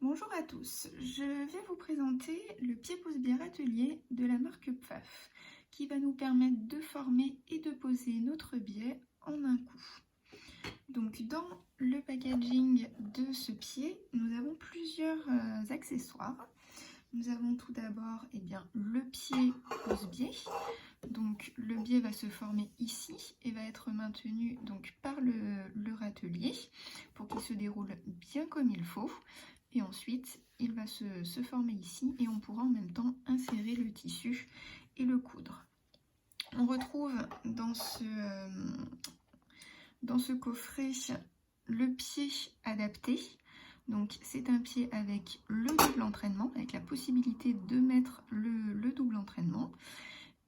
Bonjour à tous, je vais vous présenter le pied pose-biais râtelier de la marque Pfaff qui va nous permettre de former et de poser notre biais en un coup. Donc dans le packaging de ce pied, nous avons plusieurs accessoires. Nous avons tout d'abord le pied pose-biais. Donc le biais va se former ici et va être maintenu donc par le râtelier pour qu'il se déroule bien comme il faut. Et ensuite, il va se former ici et on pourra en même temps insérer le tissu et le coudre. On retrouve dans ce coffret le pied adapté. Donc c'est un pied avec le double entraînement, avec la possibilité de mettre le double entraînement.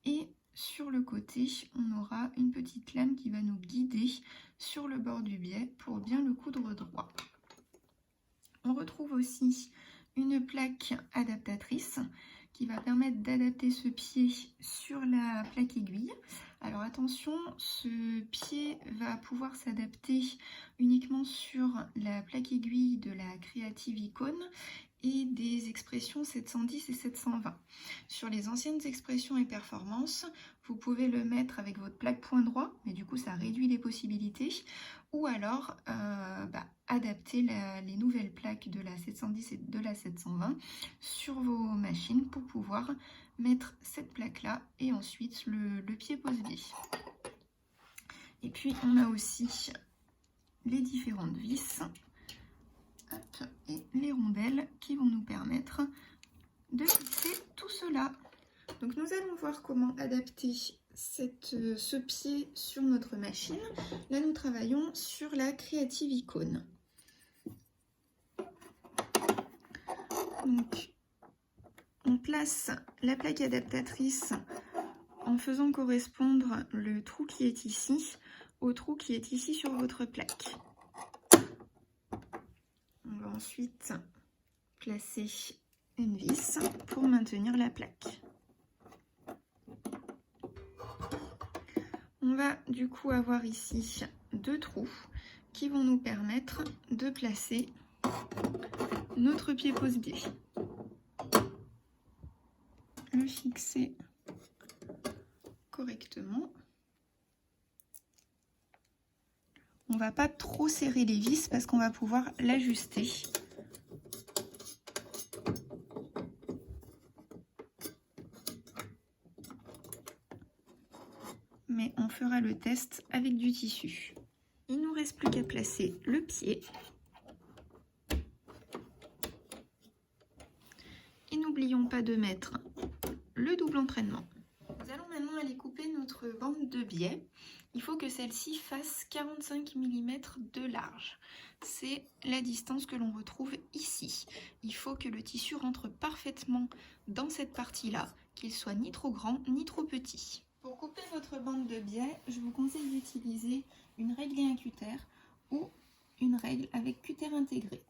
Et sur le côté, on aura une petite lame qui va nous guider sur le bord du biais pour bien le coudre droit. On retrouve aussi une plaque adaptatrice qui va permettre d'adapter ce pied sur la plaque aiguille. Alors attention, ce pied va pouvoir s'adapter uniquement sur la plaque aiguille de la Creative Icon et des expressions 710 et 720. Sur les anciennes expressions et performances, vous pouvez le mettre avec votre plaque point droit, mais du coup ça réduit les possibilités, ou alors adapter les nouvelles plaques de la 710 et de la 720 sur vos machines pour pouvoir mettre cette plaque là et ensuite le pied pose-biais. Et puis on a aussi les différentes vis et les rondelles qui vont nous permettre de fixer tout cela. Donc nous allons voir comment adapter ce pied sur notre machine. Là nous travaillons sur la Creative Icon. Donc on place la plaque adaptatrice en faisant correspondre le trou qui est ici au trou qui est ici sur votre plaque. On va ensuite placer une vis pour maintenir la plaque. On va du coup avoir ici deux trous qui vont nous permettre de placer notre pied pose-biais. Le fixer correctement. On ne va pas trop serrer les vis parce qu'on va pouvoir l'ajuster. Mais on fera le test avec du tissu. Il ne nous reste plus qu'à placer le pied. Et n'oublions pas de mettre le double entraînement. Nous allons maintenant aller couper notre bande de biais. Il faut que celle-ci fasse 45 mm de large. C'est la distance que l'on retrouve ici. Il faut que le tissu rentre parfaitement dans cette partie-là, qu'il soit ni trop grand ni trop petit. Pour couper votre bande de biais, je vous conseille d'utiliser une règle et un cutter ou une règle avec cutter intégré.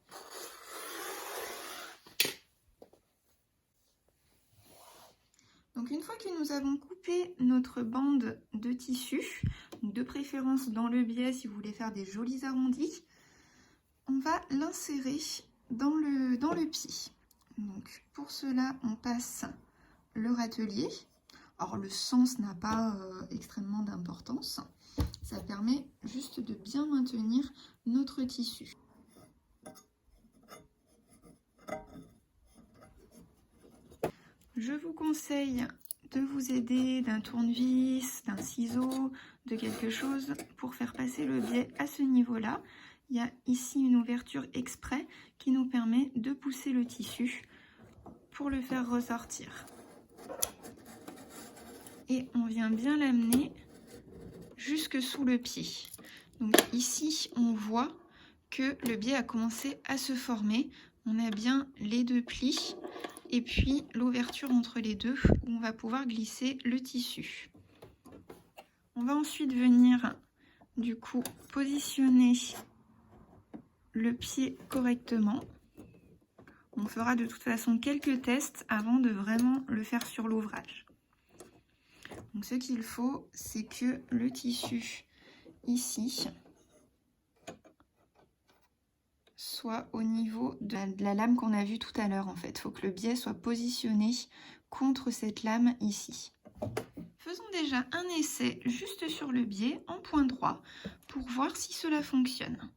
Donc une fois que nous avons coupé notre bande de tissu, de préférence dans le biais si vous voulez faire des jolis arrondis, on va l'insérer dans le pied. Donc pour cela, on passe le râtelier. Alors le sens n'a pas extrêmement d'importance, ça permet juste de bien maintenir notre tissu. Je vous conseille de vous aider d'un tournevis, d'un ciseau, de quelque chose pour faire passer le biais à ce niveau-là. Il y a ici une ouverture exprès qui nous permet de pousser le tissu pour le faire ressortir. Et on vient bien l'amener jusque sous le pied. Donc ici, on voit que le biais a commencé à se former. On a bien les deux plis et puis l'ouverture entre les deux où on va pouvoir glisser le tissu. On va ensuite venir du coup positionner le pied correctement. On fera de toute façon quelques tests avant de vraiment le faire sur l'ouvrage. Donc ce qu'il faut, c'est que le tissu ici soit au niveau de la lame qu'on a vue tout à l'heure en fait. Il faut que le biais soit positionné contre cette lame ici. Faisons déjà un essai juste sur le biais en point droit pour voir si cela fonctionne.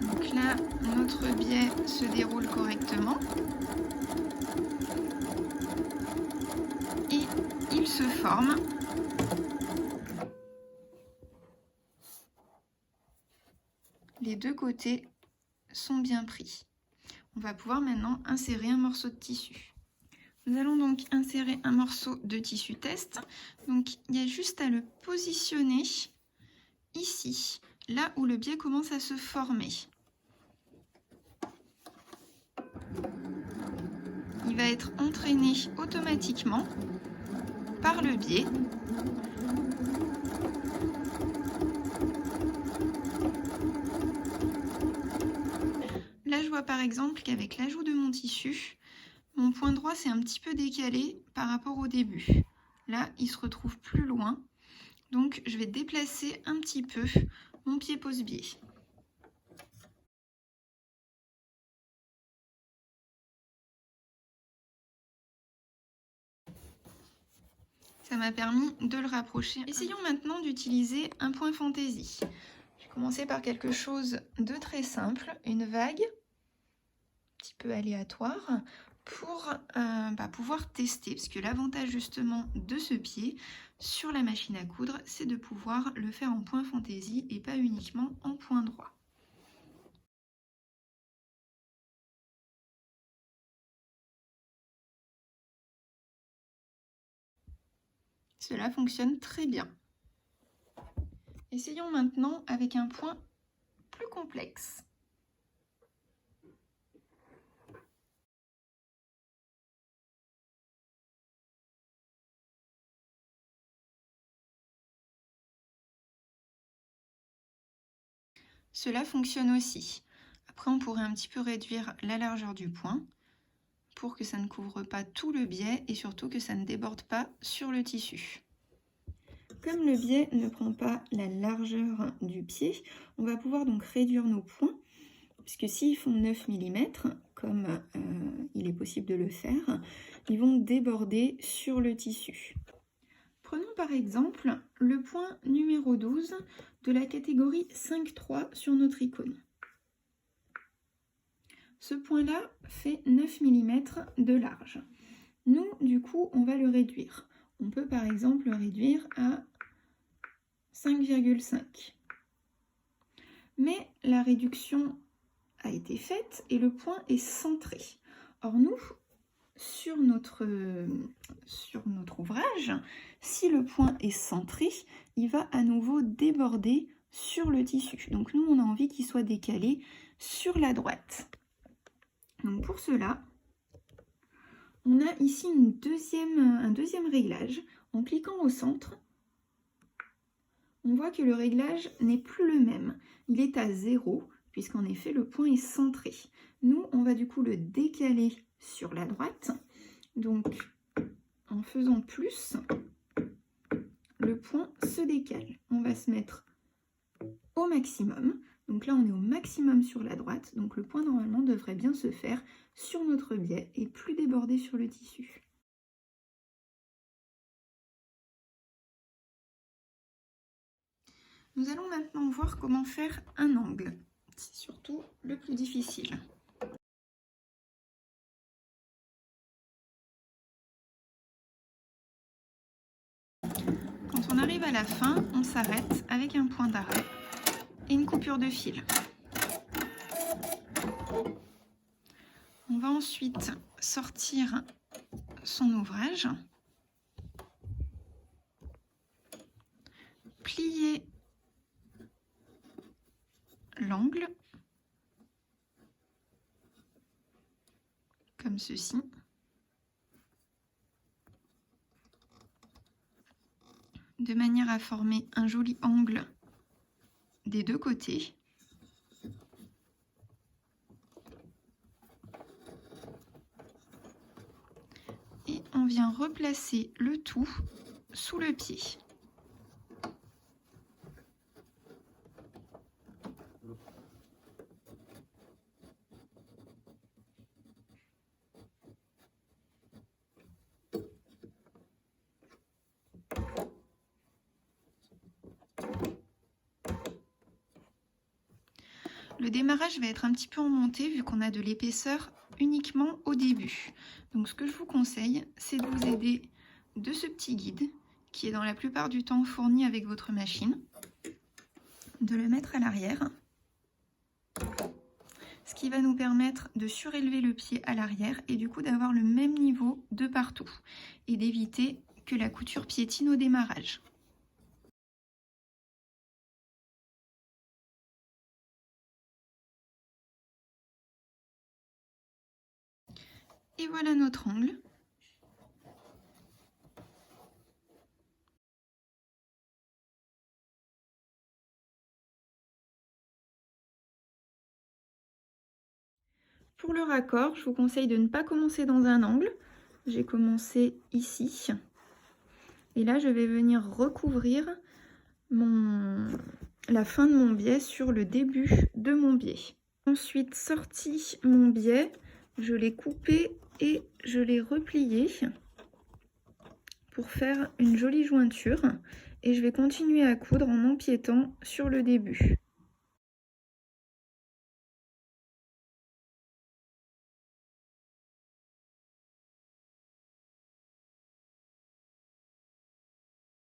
Donc là, notre biais se déroule correctement. Et il se forme. Les deux côtés sont bien pris. On va pouvoir maintenant insérer un morceau de tissu. Nous allons donc insérer un morceau de tissu test. Donc il y a juste à le positionner ici, là où le biais commence à se former. Il va être entraîné automatiquement par le biais. Là, je vois par exemple qu'avec l'ajout de mon tissu, mon point droit s'est un petit peu décalé par rapport au début. Là, il se retrouve plus loin. Donc, je vais déplacer un petit peu mon pied pose-biais. Ça m'a permis de le rapprocher. Essayons maintenant d'utiliser un point fantaisie. Je vais commencer par quelque chose de très simple, une vague, un petit peu aléatoire, pour pouvoir tester. Parce que l'avantage justement de ce pied sur la machine à coudre, c'est de pouvoir le faire en point fantaisie et pas uniquement en point droit. Cela fonctionne très bien. Essayons maintenant avec un point plus complexe. Cela fonctionne aussi. Après, on pourrait un petit peu réduire la largeur du point pour que ça ne couvre pas tout le biais et surtout que ça ne déborde pas sur le tissu. Comme le biais ne prend pas la largeur du pied, on va pouvoir donc réduire nos points, puisque s'ils font 9 mm, comme il est possible de le faire, ils vont déborder sur le tissu. Prenons par exemple le point numéro 12 de la catégorie 5.3 sur notre icône. Ce point-là fait 9 mm de large. Nous, du coup, on va le réduire. On peut par exemple le réduire à 5,5. Mais la réduction a été faite et le point est centré. Or nous, sur notre ouvrage, si le point est centré, il va à nouveau déborder sur le tissu. Donc nous, on a envie qu'il soit décalé sur la droite. Donc pour cela, on a ici un deuxième réglage. En cliquant au centre, on voit que le réglage n'est plus le même. Il est à 0, puisqu'en effet, le point est centré. Nous, on va du coup le décaler sur la droite. Donc, en faisant plus, le point se décale. On va se mettre au maximum. Donc là, on est au maximum sur la droite. Donc le point, normalement, devrait bien se faire sur notre biais et plus déborder sur le tissu. Nous allons maintenant voir comment faire un angle. C'est surtout le plus difficile. Quand on arrive à la fin, on s'arrête avec un point d'arrêt et une coupure de fil. On va ensuite sortir son ouvrage, plier l'angle comme ceci. De manière à former un joli angle des deux côtés. Et on vient replacer le tout sous le pied. Le démarrage va être un petit peu en montée vu qu'on a de l'épaisseur uniquement au début. Donc ce que je vous conseille, c'est de vous aider de ce petit guide qui est dans la plupart du temps fourni avec votre machine, de le mettre à l'arrière, ce qui va nous permettre de surélever le pied à l'arrière et du coup d'avoir le même niveau de partout et d'éviter que la couture piétine au démarrage. Et voilà notre angle. Pour le raccord, je vous conseille de ne pas commencer dans un angle. J'ai commencé ici. Et là, je vais venir recouvrir la fin de mon biais sur le début de mon biais. Ensuite, sorti mon biais, je l'ai coupé et je l'ai replié pour faire une jolie jointure. Et je vais continuer à coudre en empiétant sur le début.